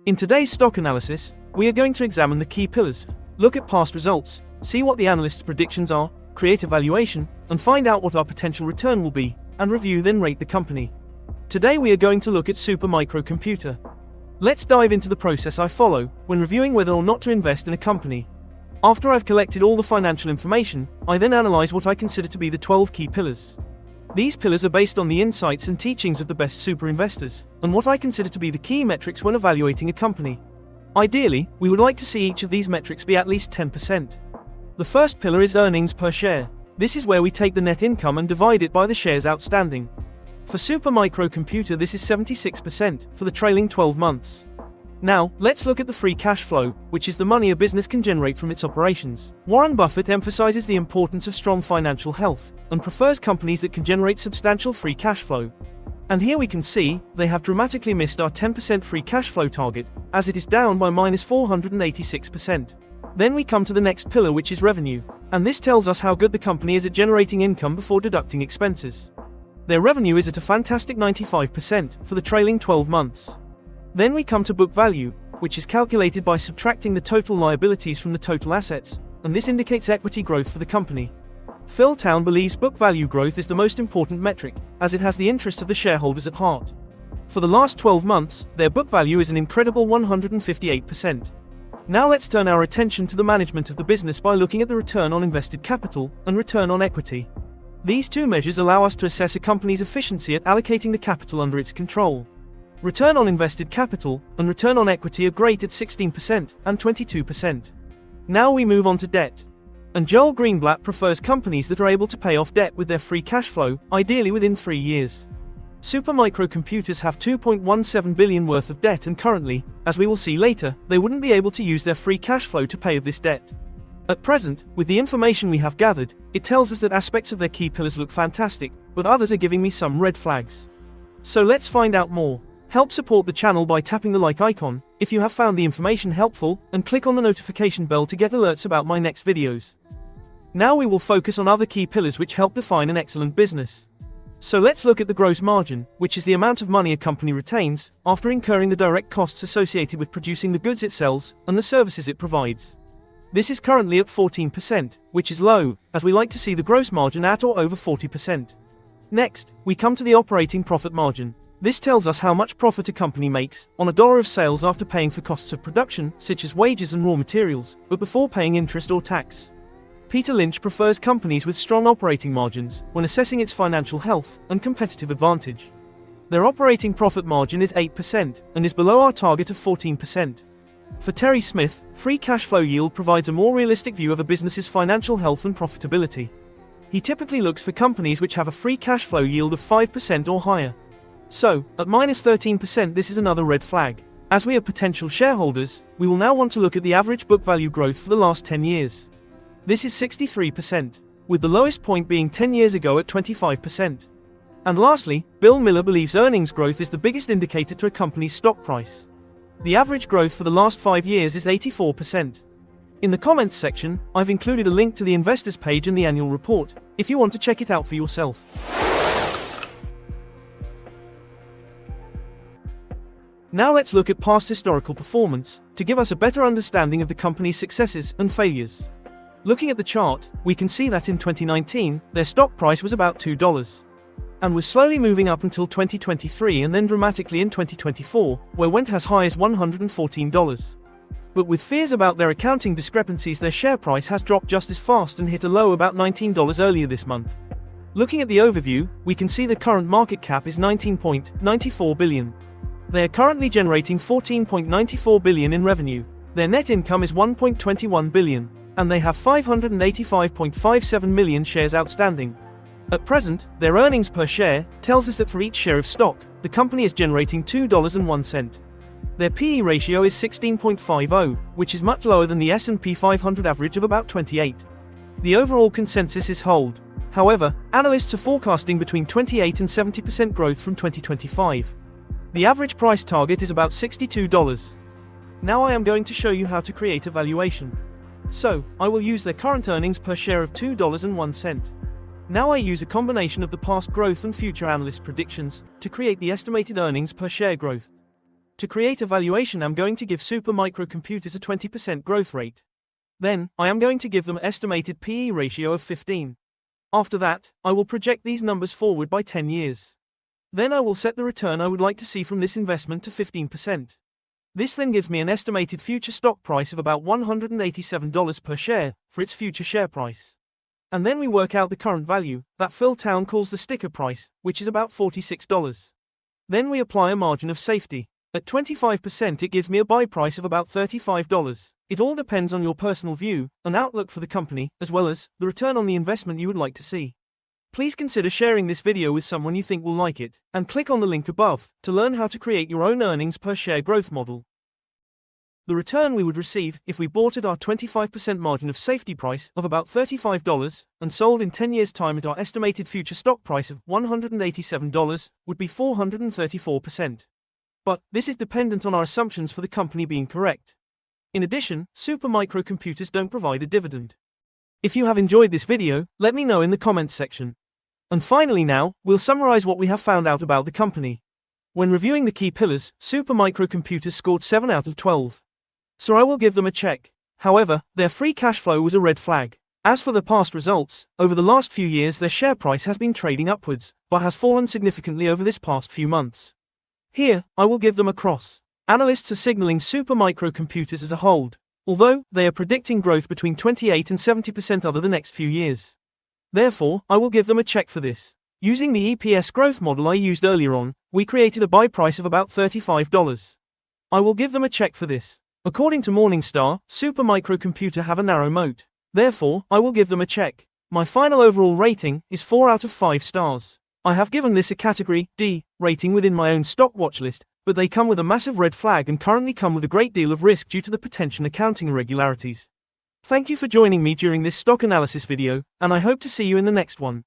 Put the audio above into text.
In today's stock analysis, we are going to examine the key pillars, look at past results, see what the analysts' predictions are, create a valuation, and find out what our potential return will be, and review then rate the company. Today we are going to look at Supermicro Computer. Let's dive into the process I follow when reviewing whether or not to invest in a company. After I've collected all the financial information, I then analyze what I consider to be the 12 key pillars. These pillars are based on the insights and teachings of the best super investors, and what I consider to be the key metrics when evaluating a company. Ideally, we would like to see each of these metrics be at least 10%. The first pillar is earnings per share. This is where we take the net income and divide it by the shares outstanding. For Supermicro Computer, this is 76% for the trailing 12 months. Now, let's look at the free cash flow, which is the money a business can generate from its operations. Warren Buffett emphasizes the importance of strong financial health, and prefers companies that can generate substantial free cash flow. And here we can see, they have dramatically missed our 10% free cash flow target, as it is down by -486%. Then we come to the next pillar, which is revenue, and this tells us how good the company is at generating income before deducting expenses. Their revenue is at a fantastic 95% for the trailing 12 months. Then we come to book value, which is calculated by subtracting the total liabilities from the total assets, and this indicates equity growth for the company. Phil Town believes book value growth is the most important metric, as it has the interest of the shareholders at heart. For the last 12 months, their book value is an incredible 158%. Now let's turn our attention to the management of the business by looking at the return on invested capital and return on equity. These two measures allow us to assess a company's efficiency at allocating the capital under its control. Return on invested capital and return on equity are great at 16% and 22%. Now we move on to debt. And Joel Greenblatt prefers companies that are able to pay off debt with their free cash flow, ideally within 3 years. Supermicro Computers have $2.17 billion worth of debt, and currently, as we will see later, they wouldn't be able to use their free cash flow to pay off this debt. At present, with the information we have gathered, it tells us that aspects of their key pillars look fantastic, but others are giving me some red flags. So let's find out more. Help support the channel by tapping the like icon if you have found the information helpful, and click on the notification bell to get alerts about my next videos. Now we will focus on other key pillars which help define an excellent business. So let's look at the gross margin, which is the amount of money a company retains after incurring the direct costs associated with producing the goods it sells and the services it provides. This is currently at 14%, which is low, as we like to see the gross margin at or over 40%. Next, we come to the operating profit margin. This tells us how much profit a company makes on a dollar of sales after paying for costs of production, such as wages and raw materials, but before paying interest or tax. Peter Lynch prefers companies with strong operating margins when assessing its financial health and competitive advantage. Their operating profit margin is 8% and is below our target of 14%. For Terry Smith, free cash flow yield provides a more realistic view of a business's financial health and profitability. He typically looks for companies which have a free cash flow yield of 5% or higher. So, at -13%, this is another red flag. As we are potential shareholders, we will now want to look at the average book value growth for the last 10 years. This is 63%, with the lowest point being 10 years ago at 25%. And lastly, Bill Miller believes earnings growth is the biggest indicator to a company's stock price. The average growth for the last 5 years is 84%. In the comments section, I've included a link to the investors page in the annual report, if you want to check it out for yourself. Now let's look at past historical performance, to give us a better understanding of the company's successes and failures. Looking at the chart, we can see that in 2019, their stock price was about $2, and was slowly moving up until 2023 and then dramatically in 2024, where went as high as $114. But with fears about their accounting discrepancies, their share price has dropped just as fast and hit a low about $19 earlier this month. Looking at the overview, we can see the current market cap is $19.94 billion. They are currently generating $14.94 billion in revenue. Their net income is $1.21 billion, and they have 585.57 million shares outstanding. At present, their earnings per share tells us that for each share of stock, the company is generating $2.01. Their PE ratio is 16.50, which is much lower than the S&P 500 average of about 28. The overall consensus is hold. However, analysts are forecasting between 28 and 70% growth from 2025. The average price target is about $62. Now I am going to show you how to create a valuation. So, I will use their current earnings per share of $2.01. Now I use a combination of the past growth and future analyst predictions to create the estimated earnings per share growth. To create a valuation, I'm going to give Super Microcomputers a 20% growth rate. Then, I am going to give them an estimated PE ratio of 15. After that, I will project these numbers forward by 10 years. Then I will set the return I would like to see from this investment to 15%. This then gives me an estimated future stock price of about $187 per share for its future share price. And then we work out the current value, that Phil Town calls the sticker price, which is about $46. Then we apply a margin of safety. At 25% it gives me a buy price of about $35. It all depends on your personal view, and outlook for the company, as well as the return on the investment you would like to see. Please consider sharing this video with someone you think will like it, and click on the link above to learn how to create your own earnings per share growth model. The return we would receive if we bought at our 25% margin of safety price of about $35 and sold in 10 years' time at our estimated future stock price of $187 would be 434%. But this is dependent on our assumptions for the company being correct. In addition, Super Microcomputers don't provide a dividend. If you have enjoyed this video, let me know in the comments section. And finally now, we'll summarize what we have found out about the company. When reviewing the key pillars, Super Microcomputers scored 7 out of 12. So I will give them a check. However, their free cash flow was a red flag. As for the past results, over the last few years their share price has been trading upwards, but has fallen significantly over this past few months. Here, I will give them a cross. Analysts are signaling Super Microcomputers as a hold, although they are predicting growth between 28 and 70% over the next few years. Therefore, I will give them a check for this. Using the EPS growth model I used earlier on, we created a buy price of about $35. I will give them a check for this. According to Morningstar, Super Microcomputer have a narrow moat. Therefore, I will give them a check. My final overall rating is 4 out of 5 stars. I have given this a category D rating within my own stock watch list, but they come with a massive red flag and currently come with a great deal of risk due to the potential accounting irregularities. Thank you for joining me during this stock analysis video, and I hope to see you in the next one.